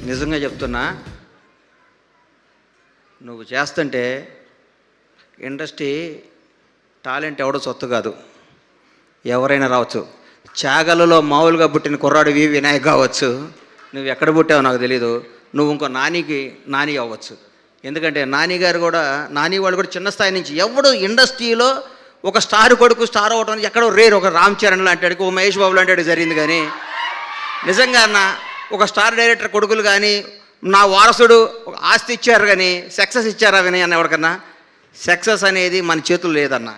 నిజంగా చెప్తున్నా, నువ్వు చేస్తుంటే ఇండస్ట్రీ టాలెంట్ ఎవడో సొత్తు కాదు, ఎవరైనా రావచ్చు. చాగలలో మామూలుగా పుట్టిన కుర్రాడివి వినాయక్ కావచ్చు, నువ్వు ఎక్కడ పుట్టావో నాకు తెలీదు, నువ్వు ఇంకో నాని అవ్వచ్చు. ఎందుకంటే నాని వాళ్ళు కూడా చిన్న స్థాయి నుంచి ఎవడు ఇండస్ట్రీలో ఒక స్టార్ కొడుకు స్టార్ అవ్వడం ఎక్కడో రేరు. ఒక రామ్ చరణ్ లాంటి, ఒక మహేష్ బాబు లాంటి జరిగింది. కానీ నిజంగా ఒక స్టార్ డైరెక్టర్ కొడుకులు కానీ నా వారసుడు ఒక ఆస్తి ఇచ్చారు కానీ సక్సెస్ ఇచ్చారా వినయ్ అన్న ఎవరికన్నా? సక్సెస్ అనేది మన చేతులు లేదన్న.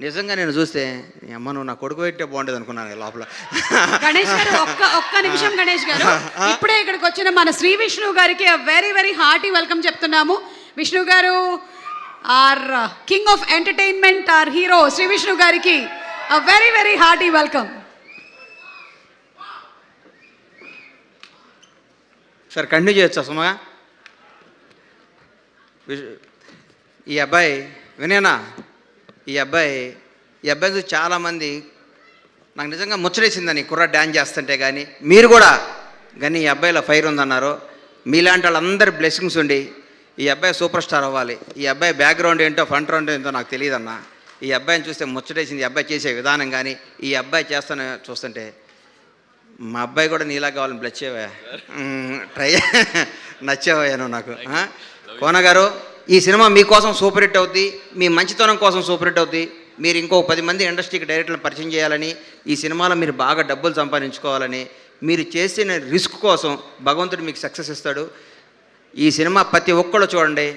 నిజంగా నేను చూస్తే అమ్మ నువ్వు నా కొడుకు పెట్టే బాగుండేది అనుకున్నాను లోపల. గణేష్ గారు ఒక్క నిమిషం. గణేష్ గారు ఇప్పుడే ఇక్కడికి వచ్చిన మన శ్రీ విష్ణు గారికి వెరీ వెరీ హార్టీ వెల్కమ్ చెప్తున్నాము. విష్ణు గారు our king of entertainment, our hero Sri Vishnu గారికి very very hearty welcome. Sir continue చేయొచ్చా సుమగా? ఈ అబ్బాయి వినేనా, ఈ అబ్బాయి చూసి చాలామంది నాకు నిజంగా ముచ్చటేసిందని కుర్ర డ్యాన్స్ చేస్తుంటే. కానీ మీరు కూడా కానీ ఈ అబ్బాయిలో ఫైర్ ఉందన్నారు. మీలాంటి వాళ్ళందరి బ్లెస్సింగ్స్ ఉండి ఈ అబ్బాయి సూపర్ స్టార్ అవ్వాలి. ఈ అబ్బాయి బ్యాక్గ్రౌండ్ ఏంటో ఫ్రంట్ రౌండ్ ఏంటో నాకు తెలియదన్న. ఈ అబ్బాయిని చూస్తే ముచ్చటేసింది. ఈ అబ్బాయి చేసే విధానం కానీ ఈ అబ్బాయి చూస్తుంటే మా అబ్బాయి కూడా నీలా కావాలని బ్లెచ్చేవా ట్రై నచ్చేవయ్యాను నాకు. కోన గారు ఈ సినిమా మీకోసం సూపర్ హిట్ అవుద్ది, మీ మంచితనం కోసం సూపర్ హిట్ అవుద్ది. మీరు ఇంకో 10 మంది ఇండస్ట్రీకి డైరెక్టర్లను పరిచయం చేయాలని, ఈ సినిమాలో మీరు బాగా డబ్బులు సంపాదించుకోవాలని, మీరు చేసిన రిస్క్ కోసం భగవంతుడు మీకు సక్సెస్ ఇస్తాడు. ఈ సినిమా ప్రతి ఒక్కళ్ళు చూడండి.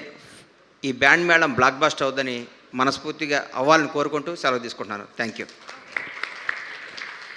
ఈ బ్యాండ్ మేళం బ్లాక్ బస్టర్ అవుద్దని మనస్ఫూర్తిగా అవ్వాలని కోరుకుంటూ సెలవు తీసుకుంటున్నాను. Thank you.